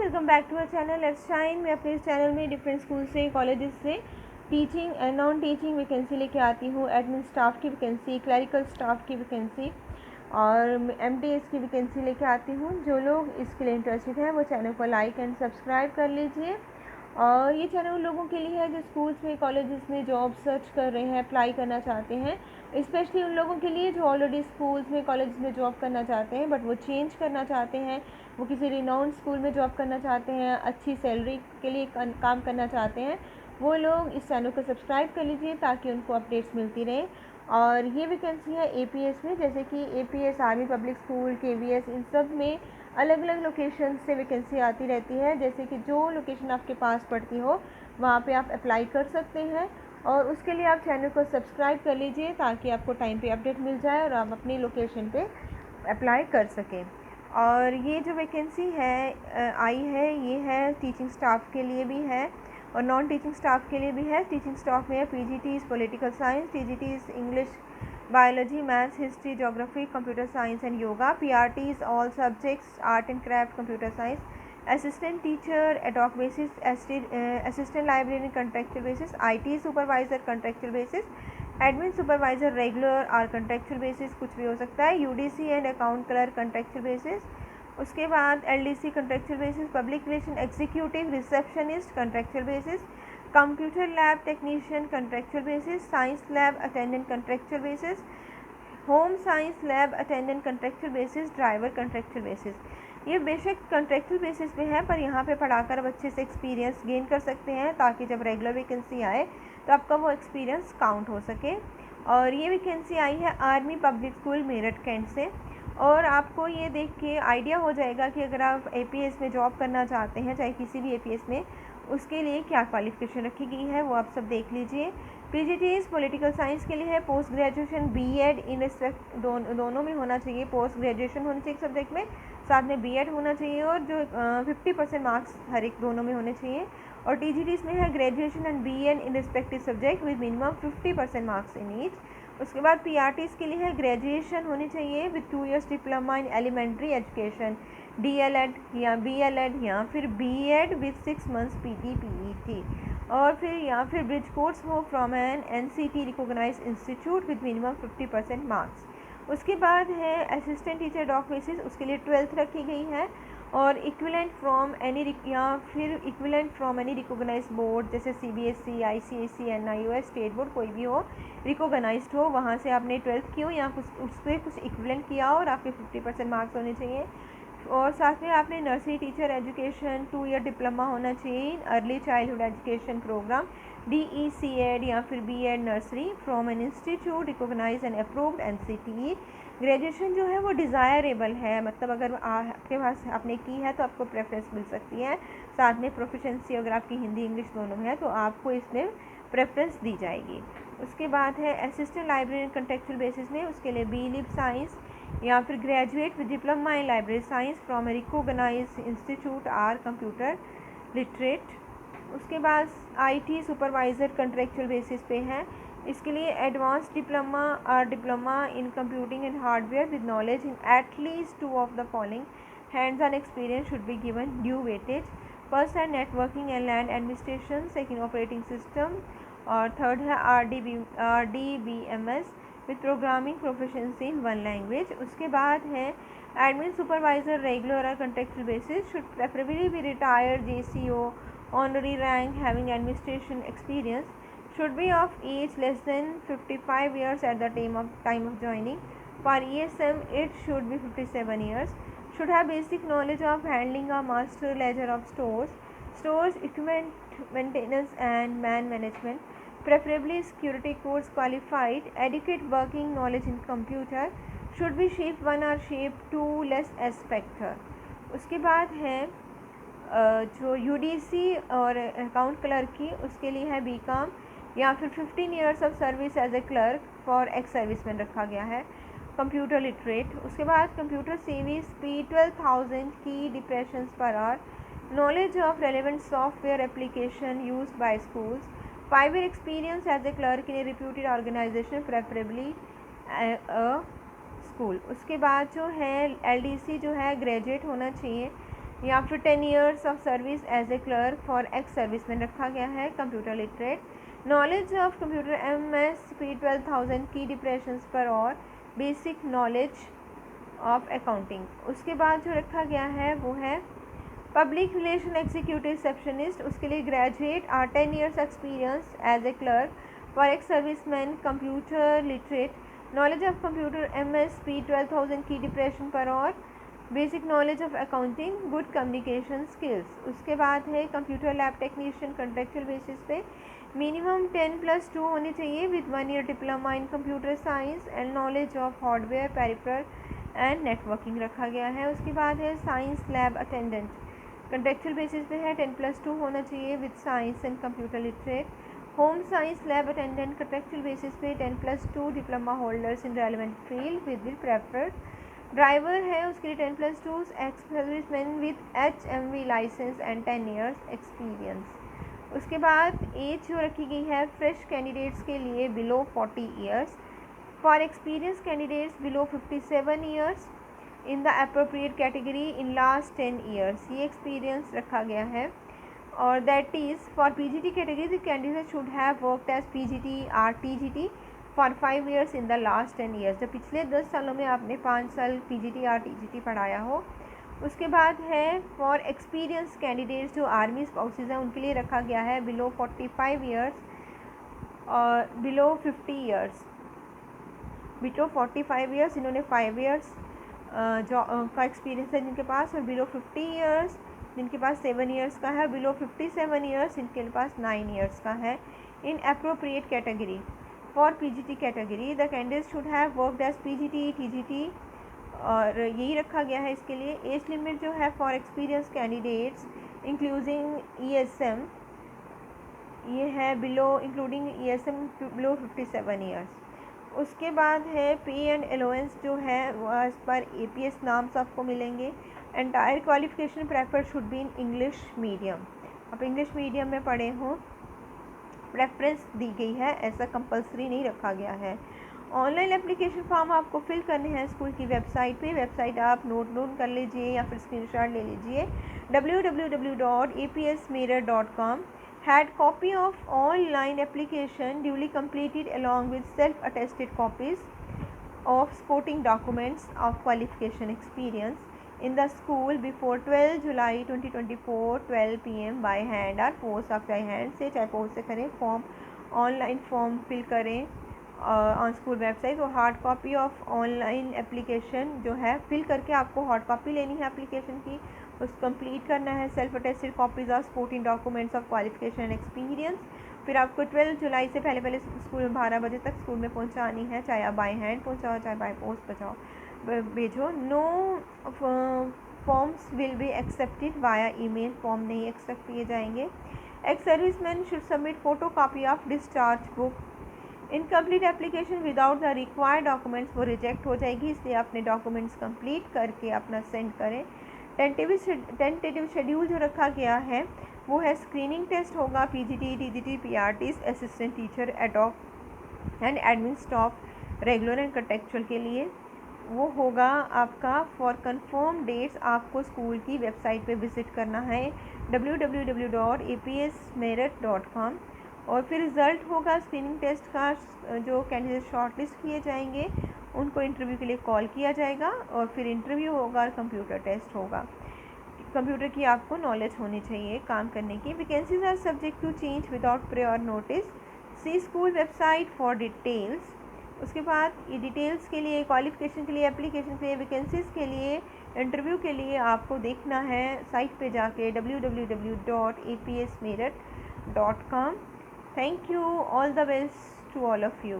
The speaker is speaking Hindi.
Welcome back to our channel let's shine. मैं अपने इस चैनल में डिफरेंट स्कूल से, कॉलेजेस से teaching and non teaching vacancy लेके आती हूँ। एडमिन स्टाफ की वैकेंसी, क्लरिकल स्टाफ की वैकेंसी और एमटीएस की वैकेंसी लेके आती हूँ। जो लोग इसके लिए इंटरेस्टेड हैं वो चैनल को लाइक एंड सब्सक्राइब कर लीजिए। और ये चैनल उन लोगों के लिए है जो स्कूल्स में, कॉलेजेस में जॉब सर्च कर रहे हैं, अप्लाई करना चाहते हैं। स्पेशली उन लोगों के लिए जो ऑलरेडी स्कूल्स में, कॉलेजेस में जॉब करना चाहते हैं बट वो चेंज करना चाहते हैं, वो किसी रिनाउंड स्कूल में जॉब करना चाहते हैं, अच्छी सैलरी के लिए काम करना चाहते हैं। वो लोग इस चैनल को सब्सक्राइब कर लीजिए ताकि उनको अपडेट्स मिलती रहें। और ये वैकेंसी है एपीएस में, जैसे कि APS, army public school, KVS, इन सब में अलग अलग लोकेशन से वैकेंसी आती रहती है। जैसे कि जो लोकेशन आपके पास पड़ती हो वहाँ पे आप अप्लाई कर सकते हैं। और उसके लिए आप चैनल को सब्सक्राइब कर लीजिए ताकि आपको टाइम पे अपडेट मिल जाए और आप अपनी लोकेशन पे अप्लाई कर सकें। और ये जो वैकेंसी है आई है, ये है टीचिंग स्टाफ के लिए भी है और नॉन टीचिंग स्टाफ के लिए भी है। टीचिंग स्टाफ में है PGTs political science, TGTs English, biology, maths, history, geography, computer science and yoga, PRTs all subjects, art and craft, computer science, assistant teacher ad hoc basis, assistant librarian contractual basis, IT supervisor contractual basis, admin supervisor regular और कॉन्ट्रेक्चुअल बेसिस, कुछ भी हो सकता है, UDC and account clerk contractual basis. उसके बाद LDC contractual basis, public relation executive, receptionist contractual basis, computer lab technician contractual basis, science lab attendant contractual basis, home science lab attendant contractual basis, driver contractual basis. ये बेशक कॉन्ट्रेक्चुअल बेसिस पे है पर यहाँ पे पढ़ाकर अब अच्छे से एक्सपीरियंस गेन कर सकते हैं ताकि जब रेगुलर वैकेंसी आए तो आपका वो एक्सपीरियंस काउंट हो सके। और ये वैकेंसी आई है army public school Meerut cantt से। और आपको ये देख के आइडिया हो जाएगा कि अगर आप एपीएस में जॉब करना चाहते हैं, चाहे किसी भी एपीएस में, उसके लिए क्या क्वालिफिकेशन रखी गई है वो आप सब देख लीजिए। पीजीटीज पॉलिटिकल साइंस के लिए है post graduation BEd in respect, दोनों में होना चाहिए। पोस्ट ग्रेजुएशन होनी चाहिए सब्जेक्ट में, साथ में बीएड होना चाहिए और जो 50% मार्क्स हर एक दोनों में होने चाहिए। और टीजीटीज में है graduation and BEd in respective subject with minimum 50% marks in each. उसके बाद पीआरटीज के लिए है ग्रेजुएशन होनी चाहिए with 2 years diploma in elementary education, DElEd या बीएलएड या फिर बीएड विद 6 months पीटी। और फिर या फिर ब्रिज कोर्स हो from an NCT recognise institute with minimum 50% marks. उसके बाद है असिस्टेंट टीचर डॉक बेसिस, उसके लिए 12th रखी गई है। और इक्विलेंट फ्रॉम एनी या फिर equivalent from any recognise board, जैसे CBSE, ICSE, NIOS, state board, कोई भी हो रिकॉग्नाइज्ड हो, वहाँ से आपने 12th की हो या कुछ उस पर कुछ इक्विलेंट किया हो और आपके 50% मार्क्स होने चाहिए। और साथ में आपने nursery teacher education 2 year diploma होना चाहिए, early childhood education programme DECED या फिर BEd nursery from an institute recognise and approved NCT. Graduation जो है वो डिज़ायरेबल है, मतलब अगर आपके पास आपने की है तो आपको प्रेफरेंस मिल सकती है। साथ में प्रोफिशेंसी अगर आपकी हिंदी इंग्लिश दोनों में है तो आपको इसमें प्रेफरेंस दी जाएगी। उसके बाद है असिस्टेंट लाइब्रेरियन कॉन्ट्रेक्चुअल बेसिस में, उसके लिए बीलिब साइंस या फिर graduate with diploma in library science from a recognise institute or computer literate. उसके बाद आईटी सुपरवाइज़र कॉन्ट्रेक्चुअल बेसिस पे है, इसके लिए एडवांस डिप्लोमा और diploma in computing and hardware with knowledge in at least 2 of the following, hands on experience should be given due weightage. First है networking and LAN administration, second operating system और थर्ड है RDBMS with programming proficiency in 1 language। उसके बाद है एडमिन सुपरवाइजर रेगुलर और contractual basis, should preferably be retired JCO honorary rank having administration experience, should be of age less than 55 years at the time of joining. For ESM it should be 57 years, should have basic knowledge of handling a master ledger of stores equipment maintenance and man management, preferably security course qualified, adequate working knowledge in computer, should be shape 1 or shape 2 less aspect। उसके बाद है जो यूडीसी और अकाउंट क्लर्क की, उसके लिए है बीकॉम या फिर 15 years of service as a clerk for ex serviceman रखा गया है, कंप्यूटर लिटरेट। उसके बाद कंप्यूटर सीवी स्पीड 12,000 की डिप्रेशन पर hour, knowledge of relevant software application use by schools, 5 year experience as a clerk in a reputed organisation preferably school. उसके बाद जो है एलडीसी जो है ग्रेजुएट होना चाहिए या फिर 10 years of service as a clerk for ex serviceman रखा गया है। Computer literate, knowledge of computer MSP 12,000 की डिप्रेशंस पर और बेसिक नॉलेज ऑफ अकाउंटिंग। उसके बाद जो रखा गया है वो है पब्लिक रिलेशन एग्जीक्यूटिव रिसेप्शनिस्ट, उसके लिए ग्रेजुएट और 10 years experience as a clerk for ex serviceman. Computer literate, knowledge of computer MSP 12,000 की डिप्रेशन पर और basic knowledge of accounting, good communication skills. उसके बाद है computer lab technician, contractual basis पे मिनिमम 10+2 होनी चाहिए with 1 year diploma in computer science and knowledge of hardware peripheral and networking रखा गया है। उसके बाद है science lab attendant, contractual basis पे है 10+2 होना चाहिए with science and computer literate. Home science lab attendant, contractual basis पे 10+2 diploma holders in relevant field with preferred. Driver है उसके लिए 10+2 ex serviceman with HMV licence and 10 years experience. उसके बाद एज जो रखी गई है फ्रेश कैंडिडेट्स के लिए below 40 years, for experience candidates below 57 years in the appropriate category in last 10 years, ये एक्सपीरियंस रखा गया है। और that is for PGT category the candidate should have worked as PGT or TGT for 5 years in the last 10 years, जब पिछले 10 सालों में आपने 5 साल PGT और TGT पढ़ाया हो। उसके बाद है फॉर एक्सपीरियंस कैंडिडेट्स जो आर्मी स्पाउसेज हैं उनके लिए रखा गया है बिलो 45 ईयर्स और बिलो 50 ईयर्स, बिलो 45 ईयर्स इन्होंने 5 ईयर्स का एक्सपीरियंस है जिनके पास, और बिलो 50 ईयर्स जिनके पास 7 ईयर्स का है, बिलो 57 ईयर्स जिनके पास 9 ईयर्स का है in appropriate category. For PGT category the candidate should have worked as PGT TGT, और यही रखा गया है इसके लिए। एज लिमिट जो है for experience candidates including ESM, ये है below including ESM below 57 years. उसके बाद है पे एंड अलाउंस जो है वो एज पर APS नाम्स आपको मिलेंगे। Entire qualification prefer should be in English medium, आप इंग्लिश मीडियम में पढ़े हों, प्रेफरेंस दी गई है, ऐसा कंपलसरी नहीं रखा गया है। ऑनलाइन एप्लीकेशन फॉर्म आपको फिल करने हैं स्कूल की वेबसाइट पे, वेबसाइट आप नोट कर लीजिए या फिर स्क्रीनशॉट ले लीजिए www.apsmirror.com। had copy of online application duly completed along with self-attested copies of supporting documents of qualification experience in the school before 12 July 2024 12 PM by hand or post of by hand से, चाहे पोस्ट से करें, फॉर्म ऑनलाइन फॉर्म फिल करें ऑन स्कूल वेबसाइट। और hard copy of online application जो है फिल करके आपको हार्ड कॉपी लेनी है एप्लीकेशन की, उसको कंप्लीट करना है। Self attested copies of supporting documents of qualification and experience, फिर आपको 12 जुलाई से पहले स्कूल में 12 बजे तक स्कूल में पहुंचानी है, चाहे आप बाय हैंड पहुंचाओ चाहे बाय पोस्ट भेजो। No forms will be accepted via email, form नहीं एक्सेप्ट किए जाएंगे। Ex serviceman should submit photocopy of discharge book. Incomplete application without the required documents वो रिजेक्ट हो जाएगी, इसलिए अपने डॉक्यूमेंट्स कंप्लीट करके अपना सेंड करें। टेंटेटिव शेड्यूल जो रखा गया है वो है स्क्रीनिंग टेस्ट होगा PGT TGT PRTs assistant teacher ad hoc and admin staff regular and contractual के लिए, वो होगा आपका। फॉर कंफर्म डेट्स आपको स्कूल की वेबसाइट पे विज़िट करना है www.apsmerit.com। और फिर रिज़ल्ट होगा स्क्रीनिंग टेस्ट का, जो कैंडिडेट शॉर्टलिस्ट किए जाएंगे उनको इंटरव्यू के लिए कॉल किया जाएगा, और फिर इंटरव्यू होगा और कंप्यूटर टेस्ट होगा। कंप्यूटर की आपको नॉलेज होनी चाहिए काम करने की। Vacancies are subject to change without prior notice, see school website for details. उसके बाद ये डिटेल्स के लिए, क्वालिफिकेशन के लिए, एप्लीकेशन के लिए, वैकेंसीज़ के लिए, इंटरव्यू के लिए आपको देखना है साइट पे जाके www.apsmerit.com। Thank you, all the best to all of you.